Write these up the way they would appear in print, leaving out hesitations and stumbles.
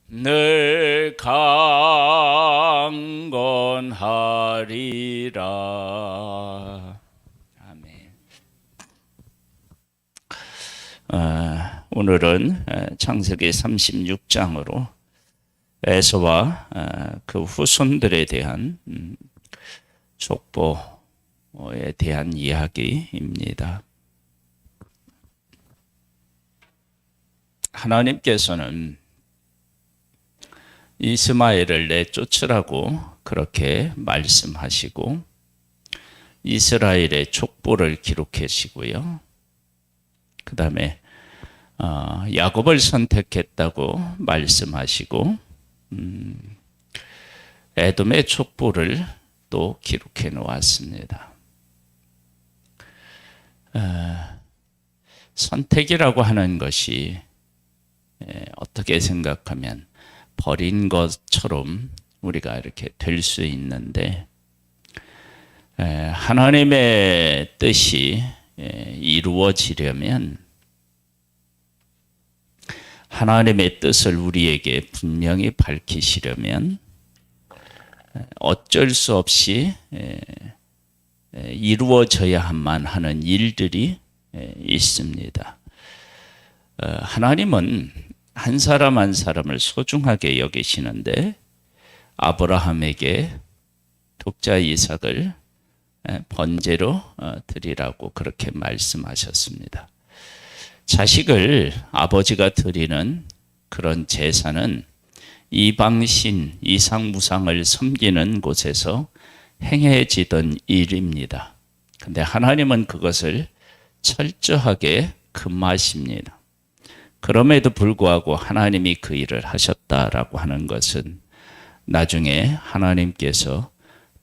늘 강건하리라. 아멘. 오늘은 창세기 36장으로 에서와 그 후손들에 대한 족보에 대한 이야기입니다. 하나님께서는 이스마엘을 내쫓으라고 그렇게 말씀하시고 이스라엘의 족보를 기록하시고요. 그 다음에 야곱을 선택했다고 말씀하시고 에돔의 족보를 또 기록해 놓았습니다. 선택이라고 하는 것이 어떻게 생각하면 버린 것처럼 우리가 이렇게 될 수 있는데 하나님의 뜻이 이루어지려면 하나님의 뜻을 우리에게 분명히 밝히시려면 어쩔 수 없이 이루어져야만 하는 일들이 있습니다. 하나님은 한 사람 한 사람을 소중하게 여기시는데 아브라함에게 독자 이삭을 번제로 드리라고 그렇게 말씀하셨습니다. 자식을 아버지가 드리는 그런 제사는 이방신, 이상무상을 섬기는 곳에서 행해지던 일입니다. 근데 하나님은 그것을 철저하게 금하십니다. 그럼에도 불구하고 하나님이 그 일을 하셨다라고 하는 것은 나중에 하나님께서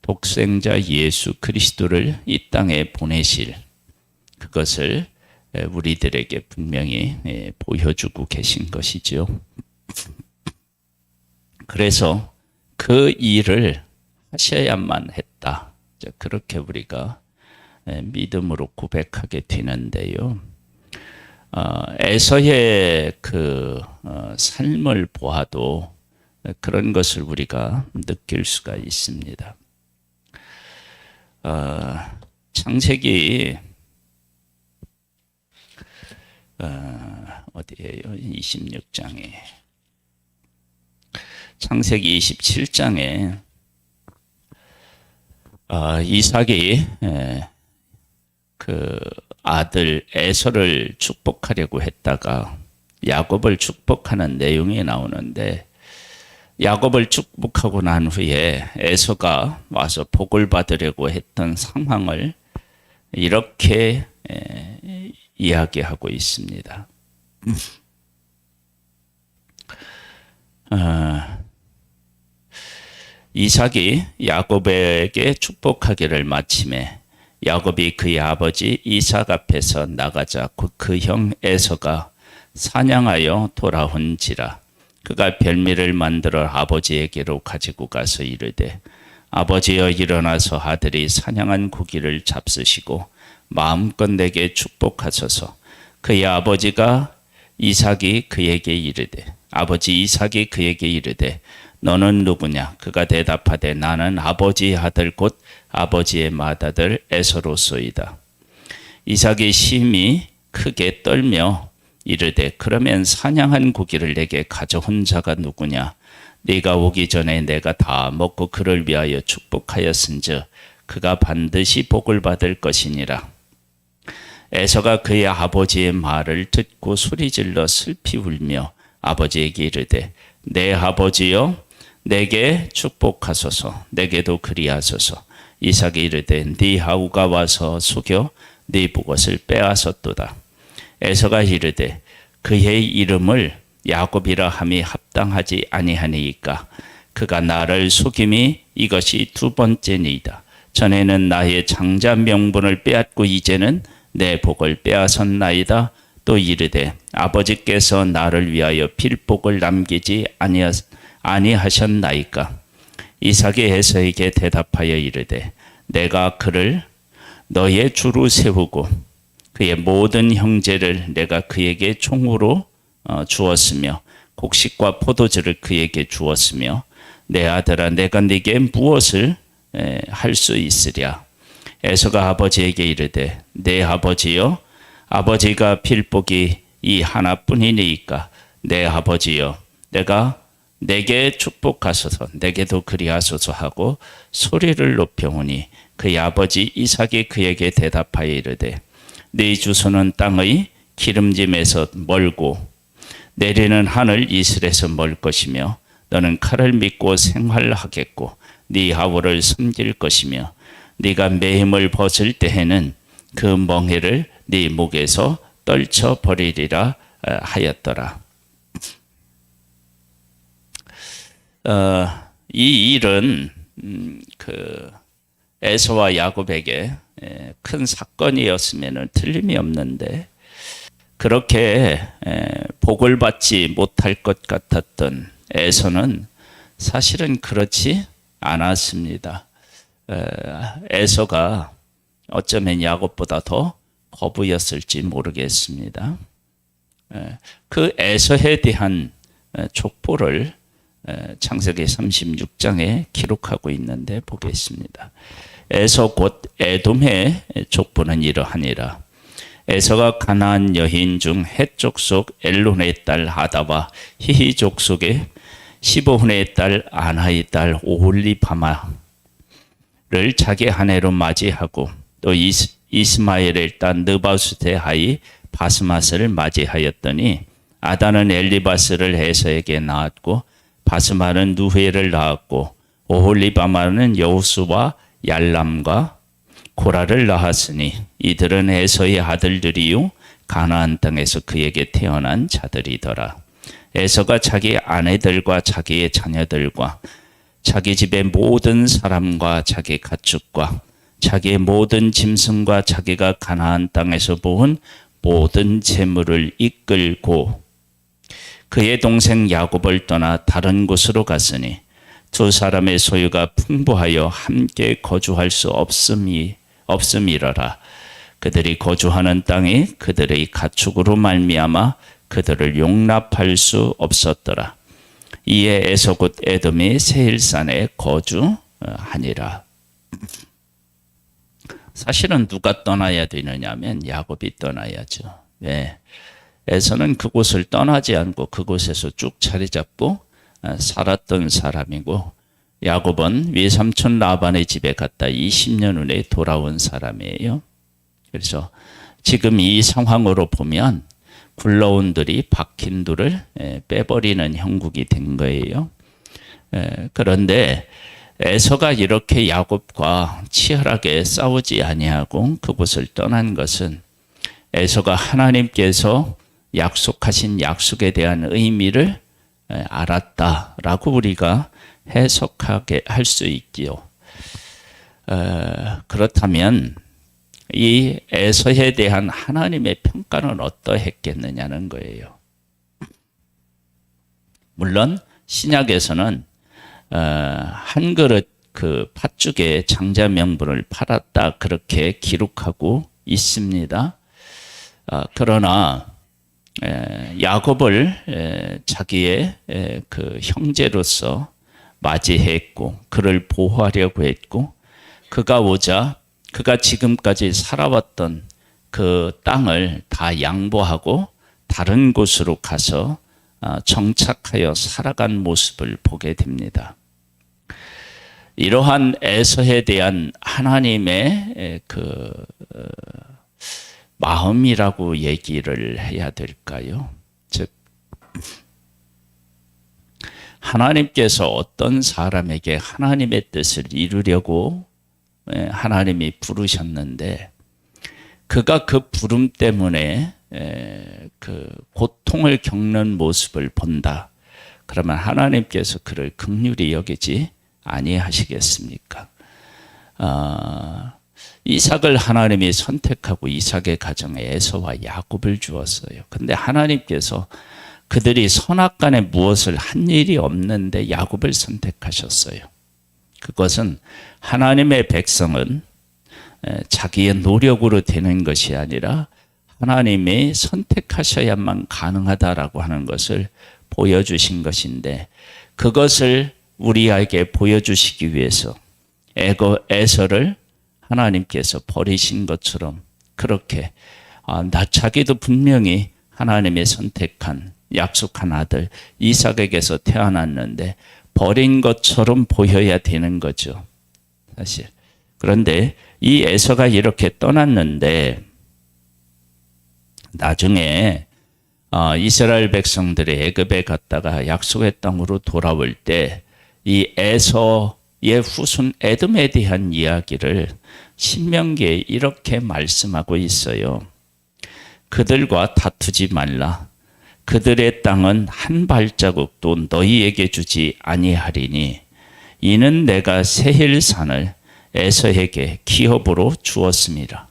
독생자 예수 그리스도를 이 땅에 보내실 그것을 우리들에게 분명히 보여주고 계신 것이죠. 그래서 그 일을 하셔야만 했다. 그렇게 우리가 믿음으로 고백하게 되는데요. 에서의 그 삶을 보아도 그런 것을 우리가 느낄 수가 있습니다. 창세기 어디에요? 26장에 창세기 27장에 이삭이 그 아들 에서를 축복하려고 했다가 야곱을 축복하는 내용이 나오는데 야곱을 축복하고 난 후에 에서가 와서 복을 받으려고 했던 상황을 이렇게 이야기하고 있습니다. 이삭이 야곱에게 축복하기를 마침에 야곱이 그의 아버지 이삭 앞에서 나가자 그 형 에서가 사냥하여 돌아온지라 그가 별미를 만들어 아버지에게로 가지고 가서 이르되 아버지여 일어나서 아들이 사냥한 고기를 잡수시고 마음껏 내게 축복하소서. 그의 아버지가 이삭이 그에게 이르되 아버지 이삭이 그에게 이르되 너는 누구냐? 그가 대답하되 나는 아버지의 아들 곧 아버지의 맏아들 에서로소이다. 이삭이 심히 크게 떨며 이르되 그러면 사냥한 고기를 내게 가져온 자가 누구냐? 네가 오기 전에 내가 다 먹고 그를 위하여 축복하였은즉 그가 반드시 복을 받을 것이니라. 에서가 그의 아버지의 말을 듣고 소리질러 슬피 울며 아버지에게 이르되 내 아버지여 내게 축복하소서. 내게도 그리하소서. 이삭이 이르되 네 아우가 와서 속여 네 복것을 빼앗았도다. 에서가 이르되 그의 이름을 야곱이라 함이 합당하지 아니하니이까 그가 나를 속임이 이것이 두 번째니이다. 전에는 나의 장자 명분을 빼앗고 이제는 내 복을 빼앗았나이다. 또 이르되 아버지께서 나를 위하여 필복을 남기지 아니하셨나이까. 이삭이 에서에게 대답하여 이르되 내가 그를 너의 주로 세우고 그의 모든 형제를 내가 그에게 총으로 주었으며 곡식과 포도주를 그에게 주었으며 내 아들아 내가 네게 무엇을 할 수 있으랴. 에서가 아버지에게 이르되 내 아버지여 아버지가 필복이 이 하나뿐이니까 내 아버지여 내가 내게 축복하소서 내게도 그리하소서 하고 소리를 높여오니 그의 아버지 이삭이 그에게 대답하여 이르되 네 주소는 땅의 기름짐에서 멀고 내리는 하늘 이슬에서 멀 것이며 너는 칼을 믿고 생활하겠고 네 아우를 섬길 것이며 네가 매임을 벗을 때에는 그 멍에를 네 목에서 떨쳐 버리리라 하였더라. 이 일은 그 에서와 야곱에게 큰 사건이었으면 틀림이 없는데 그렇게 복을 받지 못할 것 같았던 에서는 사실은 그렇지 않았습니다. 에서가 어쩌면 야곱보다 더 거부였을지 모르겠습니다. 그 에서에 대한 족보를 창세기 36장에 기록하고 있는데 보겠습니다. 에서 곧 에돔의 족보는 이러하니라. 에서가 가나안 여인 중 헷 족속 엘론의 딸 아다와 히히 족속의 시브온의 딸 아나의 딸 오홀리바마를 자기 아내로 맞이하고 또 이스마엘의 딸 느바숫의 아이 바스맛을 맞이하였더니 아다는 엘리바스를 에서에게 낳았고 바스맛은 누헤를 낳았고 오홀리바마는 여우수와 얄람과 고라를 낳았으니 이들은 에서의 아들들이요 가나안 땅에서 그에게 태어난 자들이더라. 에서가 자기 아내들과 자기의 자녀들과 자기 집의 모든 사람과 자기 가축과 자기의 모든 짐승과 자기가 가나안 땅에서 모은 모든 재물을 이끌고 그의 동생 야곱을 떠나 다른 곳으로 갔으니 두 사람의 소유가 풍부하여 함께 거주할 수 없음이러라. 그들이 거주하는 땅이 그들의 가축으로 말미암아 그들을 용납할 수 없었더라. 이에 에서 곧 에돔이 세일산에 거주하니라. 사실은 누가 떠나야 되느냐면 야곱이 떠나야죠. 왜? 에서는 그곳을 떠나지 않고 그곳에서 쭉 자리 잡고 살았던 사람이고 야곱은 외삼촌 라반의 집에 갔다 20년 후에 돌아온 사람이에요. 그래서 지금 이 상황으로 보면 굴러온 들이 박힌 둘을 빼버리는 형국이 된 거예요. 그런데 에서가 이렇게 야곱과 치열하게 싸우지 아니하고 그곳을 떠난 것은 에서가 하나님께서 약속하신 약속에 대한 의미를 알았다라고 우리가 해석하게 할 수 있지요. 그렇다면 이 에서에 대한 하나님의 평가는 어떠했겠느냐는 거예요. 물론 신약에서는 한 그릇 그 팥죽에 장자 명분을 팔았다 그렇게 기록하고 있습니다. 그러나 야곱을 자기의 그 형제로서 맞이했고 그를 보호하려고 했고 그가 오자 그가 지금까지 살아왔던 그 땅을 다 양보하고 다른 곳으로 가서 정착하여 살아간 모습을 보게 됩니다. 이러한 에서에 대한 하나님의 그 마음이라고 얘기를 해야 될까요? 즉 하나님께서 어떤 사람에게 하나님의 뜻을 이루려고 하나님이 부르셨는데 그가 그 부름 때문에 그 고통을 겪는 모습을 본다. 그러면 하나님께서 그를 긍휼히 여기지 아니하시겠습니까? 이삭을 하나님이 선택하고 이삭의 가정에 에서와 야곱을 주었어요. 근데 하나님께서 그들이 선악간에 무엇을 한 일이 없는데 야곱을 선택하셨어요. 그것은 하나님의 백성은 자기의 노력으로 되는 것이 아니라 하나님이 선택하셔야만 가능하다라고 하는 것을 보여주신 것인데 그것을 우리에게 보여주시기 위해서 에서를 하나님께서 버리신 것처럼 그렇게 자기도 분명히 하나님의 선택한 약속한 아들 이삭에게서 태어났는데 버린 것처럼 보여야 되는 거죠. 사실. 그런데 이 에서가 이렇게 떠났는데 나중에 이스라엘 백성들이 애굽에 갔다가 약속의 땅으로 돌아올 때 이 에서의 후손 에돔에 대한 이야기를 신명기에 이렇게 말씀하고 있어요. 그들과 다투지 말라. 그들의 땅은 한 발자국도 너희에게 주지 아니하리니 이는 내가 세일산을 에서에게 기업으로 주었습니다.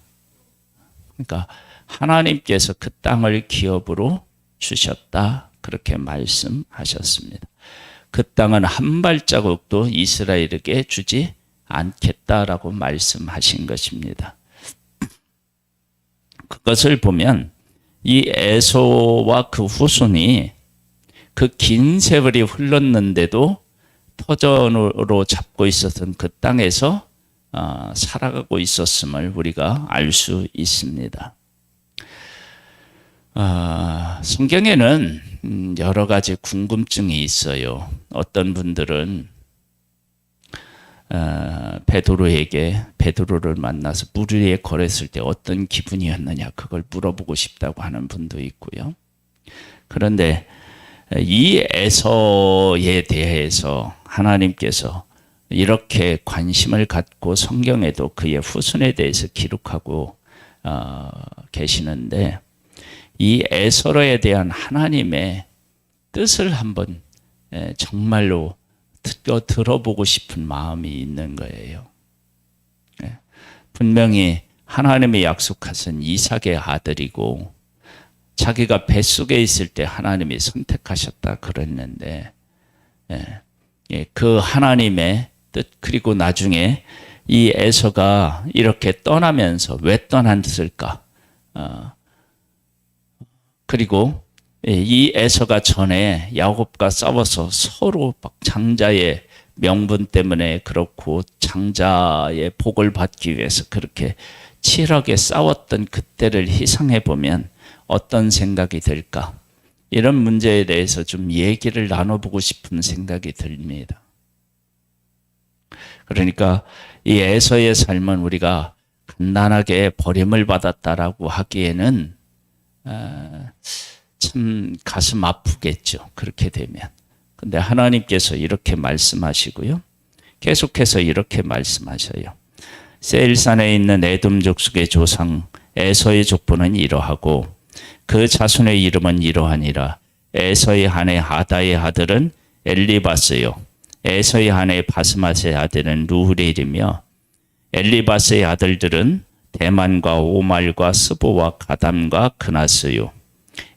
그러니까 하나님께서 그 땅을 기업으로 주셨다. 그렇게 말씀하셨습니다. 그 땅은 한 발자국도 이스라엘에게 주지 않겠다라고 말씀하신 것입니다. 그것을 보면 이 에서와 그 후손이 그 긴 세월이 흘렀는데도 터전으로 잡고 있었던 그 땅에서 살아가고 있었음을 우리가 알 수 있습니다. 성경에는 여러 가지 궁금증이 있어요. 어떤 분들은 베드로를 만나서 물 위에 걸었을 때 어떤 기분이었느냐 그걸 물어보고 싶다고 하는 분도 있고요. 그런데 이 에서에 대해서 하나님께서 이렇게 관심을 갖고 성경에도 그의 후손에 대해서 기록하고 계시는데 이 에서에 대한 하나님의 뜻을 한번 정말로 들어보고 싶은 마음이 있는 거예요. 분명히 하나님이 약속하신 이삭의 아들이고 자기가 뱃속에 있을 때 하나님이 선택하셨다 그랬는데 그 하나님의 뜻 그리고 나중에 이 에서가 이렇게 떠나면서 왜 떠났을까? 그리고 이 에서가 전에 야곱과 싸워서 서로 막 장자의 명분 때문에 그렇고 장자의 복을 받기 위해서 그렇게 치열하게 싸웠던 그때를 희상해 보면 어떤 생각이 들까? 이런 문제에 대해서 좀 얘기를 나눠보고 싶은 생각이 듭니다. 그러니까 이 에서의 삶은 우리가 간단하게 버림을 받았다라고 하기에는 참 가슴 아프겠죠. 그렇게 되면. 근데 하나님께서 이렇게 말씀하시고요. 계속해서 이렇게 말씀하셔요. 세일산에 있는 에돔 족속의 조상 에서의 족보는 이러하고 그 자손의 이름은 이러하니라. 에서의 아내 아다의 아들은 엘리바스요. 에서의 아내 바스맛의 아들은 루후렐이며 엘리바스의 아들들은 대만과 오말과 스보와 가담과 그나스요.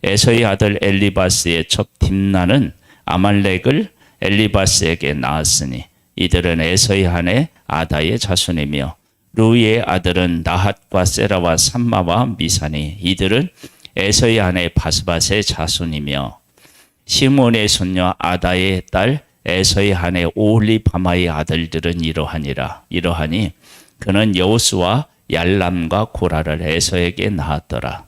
에서의 아들 엘리바스의 첩 딥나는 아말렉을 엘리바스에게 낳았으니 이들은 에서의 아내 아다의 자손이며 루의 아들은 나핫과 세라와 삼마와 미사니 이들은 에서의 아내 바스바스의 자손이며 시몬의 손녀 아다의 딸 에서의 아내 오홀리바마의 아들들은 이러하니 그는 여호수와 얄람과 고라를 에서에게 낳았더라.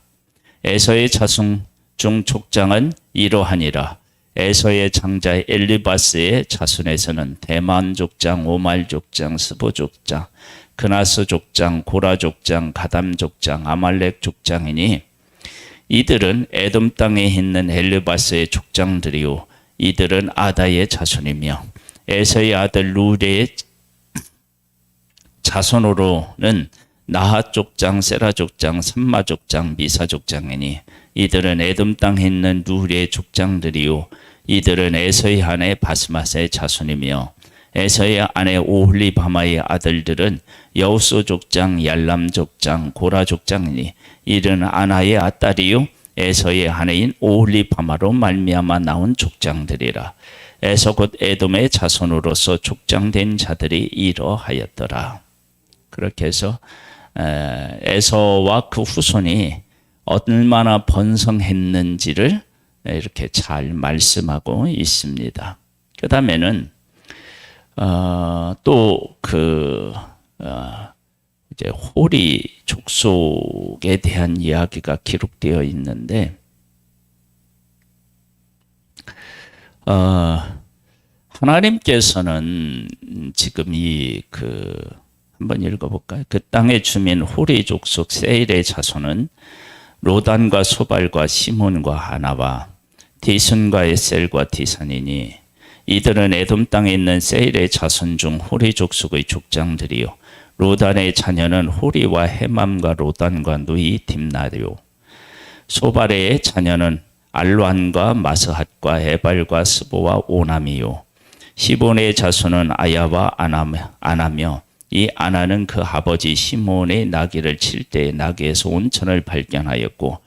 에서의 자손 중 족장은 이러하니라. 에서의 장자 엘리바스의 자손에서는 대만 족장, 오말 족장, 스보 족장, 그나스 족장, 고라 족장, 가담 족장, 아말렉 족장이니 이들은 에돔 땅에 있는 엘리바스의 족장들이요 이들은 아다의 자손이며 에서의 아들 루레의 자손으로는 나핫 족장, 세라 족장, 삼마 족장, 미사 족장이니 이들은 에돔 땅에 있는 루레의 족장들이요 이들은 에서의 아내 바스맛의 자손이며 에서의 아내 오홀리바마의 아들들은 여우소 족장, 얄람 족장, 고라 족장이니 이들은 아나의 아딸이요 에서의 아내인 오홀리바마로 말미암아 나온 족장들이라. 에서 곧 에돔의 자손으로서 족장된 자들이 이러하였더라. 그렇게 해서 에서와 그 후손이 얼마나 번성했는지를 이렇게 잘 말씀하고 있습니다. 그 다음에는 이제 호리 족속에 대한 이야기가 기록되어 있는데, 하나님께서는 지금 한번 읽어볼까요? 그 땅의 주민 호리 족속 세일의 자손은 로단과 소발과 시몬과 아나와 디순과 에셀과 디산이니, 이들은 에돔 땅에 있는 세일의 자손 중 호리 족속의 족장들이요, 로단의 자녀는 호리와 헤맘과 로단과 누이 딥나요, 소발의 자녀는 알완과 마스핫과 에발과 스보와 오남이요, 시본의 자손은 아야와 아나며, 이 아나는 그 아버지 시몬의 나귀를 칠 때 나귀에서 온천을 발견하였고,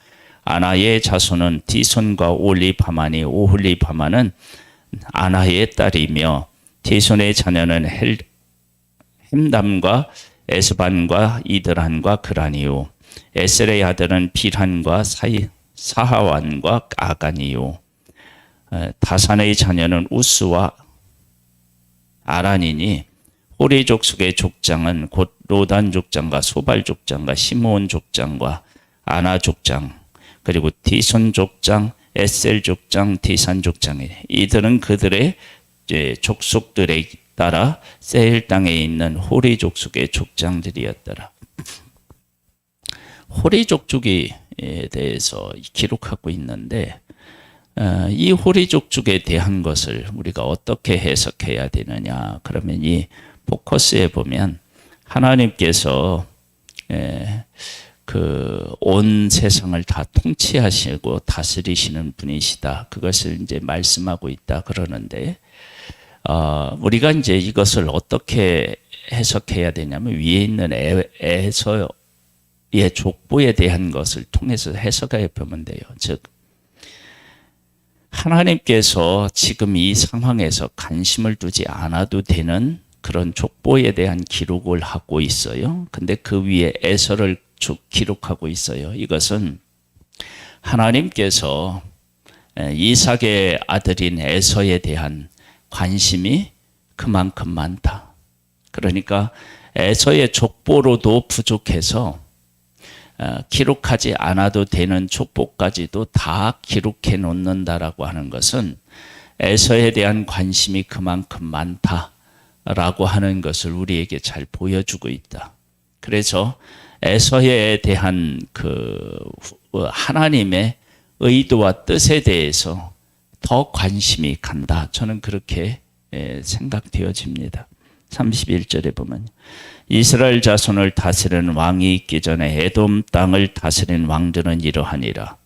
아나의 자손은 디손과 올리바마니, 오홀리바마는 아나의 딸이며, 디손의 자녀는 햄담과 에스반과 이드란과 그란이요, 에셀의 아들은 빌한과 사하완과 아간이요, 다산의 자녀는 우스와 아란이니, 호리 족속의 족장은 곧 로단 족장과 소발 족장과 시므온 족장과 아나 족장, 그리고 디손 족장, 에셀 족장, 디산 족장이니, 이들은 그들의 족속들에 따라 세일 땅에 있는 호리 족속의 족장들이었더라. 호리 족속에 대해서 기록하고 있는데, 이 호리 족속에 대한 것을 우리가 어떻게 해석해야 되느냐? 그러면 이 포커스에 보면 하나님께서 온 세상을 다 통치하시고 다스리시는 분이시다, 그것을 이제 말씀하고 있다 그러는데, 우리가 이제 이것을 어떻게 해석해야 되냐면, 위에 있는 에서의 족보에 대한 것을 통해서 해석해 보면 돼요. 즉, 하나님께서 지금 이 상황에서 관심을 두지 않아도 되는 그런 족보에 대한 기록을 하고 있어요. 근데 그 위에 에서를 기록하고 있어요. 이것은 하나님께서 이삭의 아들인 에서에 대한 관심이 그만큼 많다. 그러니까 에서의 족보로도 부족해서 기록하지 않아도 되는 족보까지도 다 기록해 놓는다라고 하는 것은 에서에 대한 관심이 그만큼 많다라고 하는 것을 우리에게 잘 보여주고 있다. 그래서 에서에 대한 하나님의 의도와 뜻에 대해서 더 관심이 간다. 저는 그렇게 생각되어집니다. 31절에 보면, 이스라엘 자손을 다스리는 왕이 있기 전에 에돔 땅을 다스린 왕들은 이러하니라.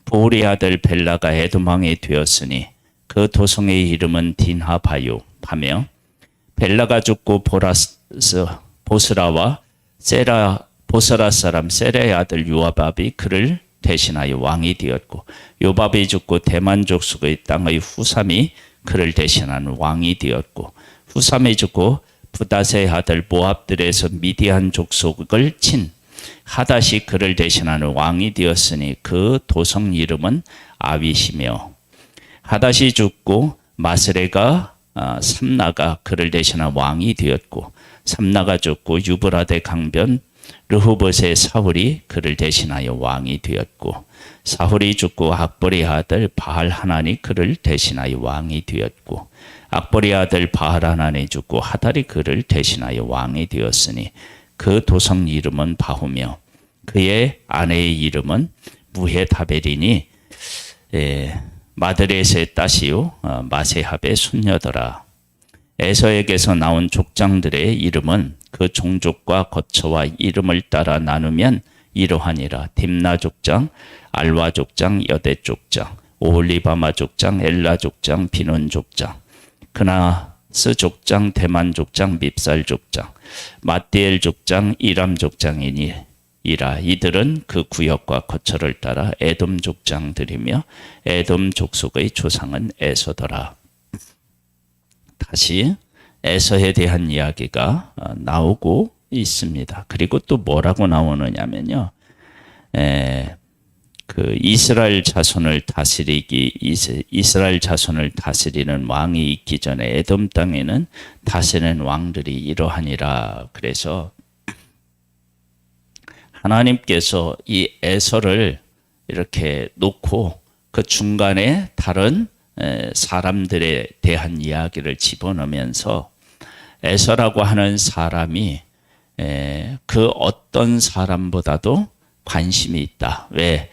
보울의 아들 벨라가 에돔 왕이 되었으니 그 도성의 이름은 딘하바요 하며, 벨라가 죽고 보스라와 보스라 사람 세라의 아들 요바밥이 그를 대신하여 왕이 되었고, 요밥이 죽고 대만 족속의 땅의 후삼이 그를 대신하는 왕이 되었고, 후삼이 죽고 부다세의 아들 모압들에서 미디안 족속을 친 하닷이 그를 대신하는 왕이 되었으니 그 도성 이름은 아윗이며, 하닷이 죽고 마스레가 삼나가 그를 대신한 왕이 되었고, 삼나가 죽고 유브라데 강변 르호봇의 사울이 그를 대신하여 왕이 되었고, 사울이 죽고 악보리 아들 바알 하난이 그를 대신하여 왕이 되었고, 악보리 아들 바알 하난이 죽고 하달이 그를 대신하여 왕이 되었으니 그 도성 이름은 바후며, 그의 아내의 이름은 무헤다벨이니 마드레스의 딸이요 마세합의 손녀더라. 에서에게서 나온 족장들의 이름은 그 종족과 거처와 이름을 따라 나누면 이러하니라. 딥나 족장, 알와 족장, 여대 족장, 오홀리바마 족장, 엘라 족장, 비논 족장, 그나스 족장, 대만 족장, 밉살 족장, 마띠엘 족장, 이람 족장이니라. 이들은 그 구역과 거처를 따라 에돔 족장들이며 에돔 족속의 조상은 에서더라. 다시 에서에 대한 이야기가 나오고 있습니다. 그리고 또 뭐라고 나오느냐면요, 이스라엘 자손을 이스라엘 자손을 다스리는 왕이 있기 전에 에돔 땅에는 다스리는 왕들이 이러하니라. 그래서 하나님께서 이 에서를 이렇게 놓고 그 중간에 다른 사람들에 대한 이야기를 집어넣으면서 에서라고 하는 사람이 그 어떤 사람보다도 관심이 있다. 왜?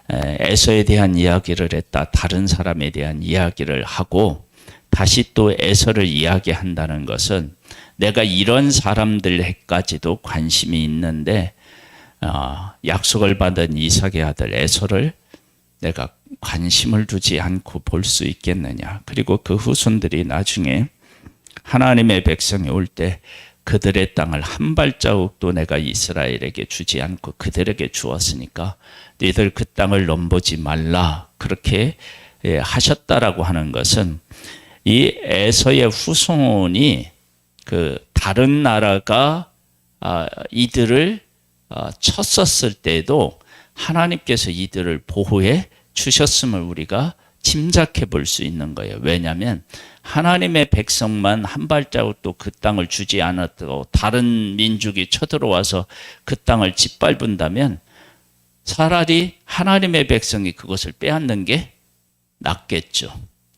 에서에 대한 이야기를 했다. 다른 사람에 대한 이야기를 하고 다시 또 에서를 이야기한다는 것은 내가 이런 사람들에까지도 관심이 있는데 약속을 받은 이삭의 아들 에서를 내가 관심을 두지 않고 볼 수 있겠느냐. 그리고 그 후손들이 나중에 하나님의 백성이 올 때 그들의 땅을 한 발자국도 내가 이스라엘에게 주지 않고 그들에게 주었으니까 너희들 그 땅을 넘보지 말라. 그렇게 하셨다라고 하는 것은 이 에서의 후손이 그 다른 나라가 이들을 쳤었을 때도 하나님께서 이들을 보호해 주셨음을 우리가 짐작해 볼 수 있는 거예요. 왜냐하면 하나님의 백성만 한 발자국도 그 땅을 주지 않았고 다른 민족이 쳐들어와서 그 땅을 짓밟은다면 차라리 하나님의 백성이 그것을 빼앗는 게 낫겠죠.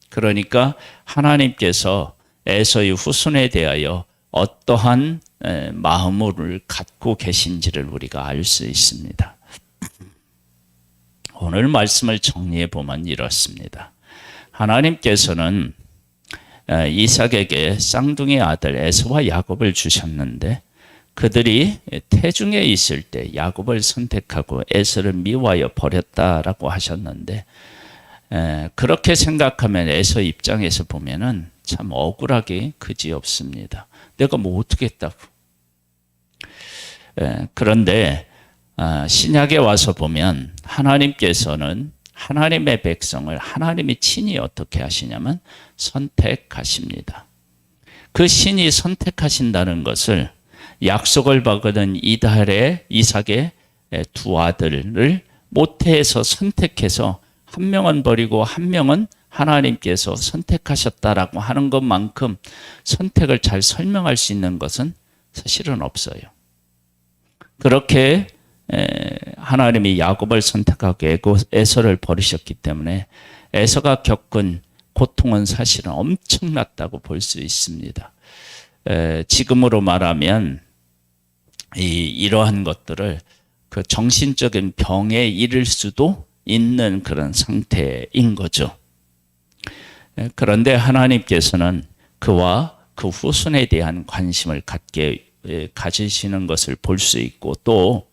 그러니까 하나님께서 에서의 후손에 대하여 어떠한 마음을 갖고 계신지를 우리가 알 수 있습니다. 오늘 말씀을 정리해 보면 이렇습니다. 하나님께서는 이삭에게 쌍둥이 아들 에서와 야곱을 주셨는데 그들이 태중에 있을 때 야곱을 선택하고 에서를 미워하여 버렸다라고 하셨는데 그렇게 생각하면 에서 입장에서 보면은 참 억울하기 그지없습니다. 내가 뭐 어떻게 했다고. 그런데 신약에 와서 보면 하나님께서는 하나님의 백성을 하나님이 친히 어떻게 하시냐면 선택하십니다. 그 신이 선택하신다는 것을 약속을 받은 이삭의 두 아들을 모태에서 선택해서 한 명은 버리고 한 명은 하나님께서 선택하셨다라고 하는 것만큼 선택을 잘 설명할 수 있는 것은 사실은 없어요. 그렇게 하나님이 야곱을 선택하고 에서를 버리셨기 때문에 에서가 겪은 고통은 사실은 엄청났다고 볼 수 있습니다. 지금으로 말하면 이러한 것들을 그 정신적인 병에 이를 수도 있는 그런 상태인 거죠. 그런데 하나님께서는 그와 그 후손에 대한 관심을 가지시는 것을 볼 수 있고 또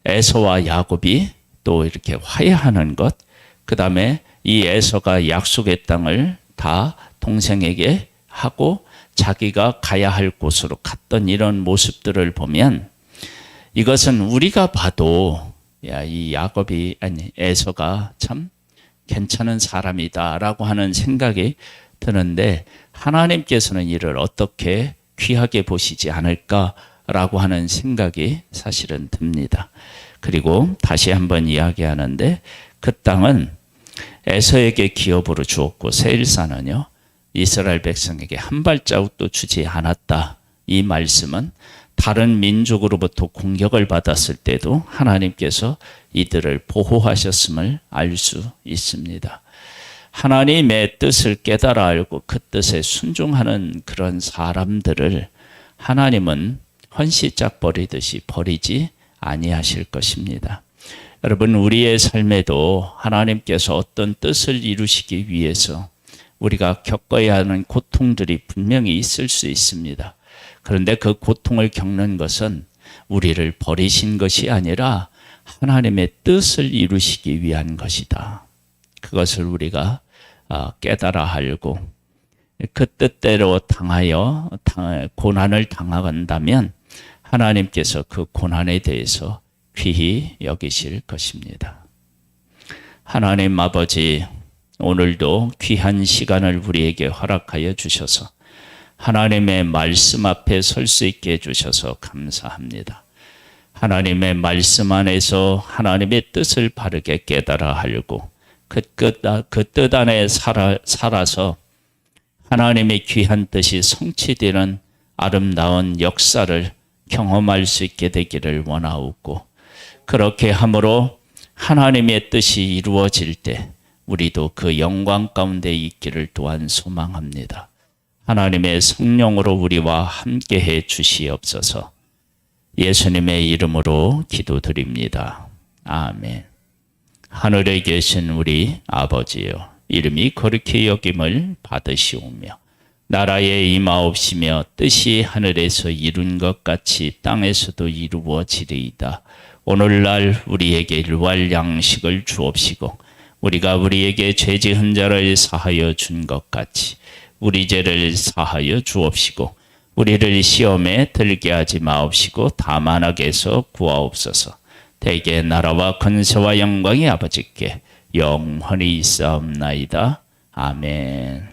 에서와 야곱이 또 이렇게 화해하는 것, 그 다음에 이 에서가 약속의 땅을 다 동생에게 하고 자기가 가야 할 곳으로 갔던 이런 모습들을 보면 이것은 우리가 봐도 이 에서가 참 괜찮은 사람이다라고 하는 생각이 드는데 하나님께서는 이를 어떻게 귀하게 보시지 않을까라고 하는 생각이 사실은 듭니다. 그리고 다시 한번 이야기하는데 그 땅은 에서에게 기업으로 주었고 세일산은요 이스라엘 백성에게 한 발자국도 주지 않았다. 이 말씀은 다른 민족으로부터 공격을 받았을 때도 하나님께서 이들을 보호하셨음을 알 수 있습니다. 하나님의 뜻을 깨달아 알고 그 뜻에 순종하는 그런 사람들을 하나님은 헌시짝 버리듯이 버리지 아니하실 것입니다. 여러분, 우리의 삶에도 하나님께서 어떤 뜻을 이루시기 위해서 우리가 겪어야 하는 고통들이 분명히 있을 수 있습니다. 그런데 그 고통을 겪는 것은 우리를 버리신 것이 아니라 하나님의 뜻을 이루시기 위한 것이다. 그것을 우리가 깨달아 알고 그 뜻대로 고난을 당한다면 하나님께서 그 고난에 대해서 귀히 여기실 것입니다. 하나님 아버지, 오늘도 귀한 시간을 우리에게 허락하여 주셔서 하나님의 말씀 앞에 설 수 있게 해주셔서 감사합니다. 하나님의 말씀 안에서 하나님의 뜻을 바르게 깨달아 알고 그 뜻 안에 살아서 하나님의 귀한 뜻이 성취되는 아름다운 역사를 경험할 수 있게 되기를 원하옵고, 그렇게 함으로 하나님의 뜻이 이루어질 때 우리도 그 영광 가운데 있기를 또한 소망합니다. 하나님의 성령으로 우리와 함께해 주시옵소서. 예수님의 이름으로 기도드립니다. 아멘. 하늘에 계신 우리 아버지여, 이름이 거룩히 여김을 받으시오며 나라에 임하옵시며 뜻이 하늘에서 이룬 것 같이 땅에서도 이루어지리이다. 오늘날 우리에게 일용할 양식을 주옵시고 우리가 우리에게 죄 지은 자를 사하여 준 것 같이 우리 죄를 사하여 주옵시고 우리를 시험에 들게 하지 마옵시고 다만 악에서 구하옵소서. 대개 나라와 권세와 영광이 아버지께 영원히 있사옵나이다. 아멘.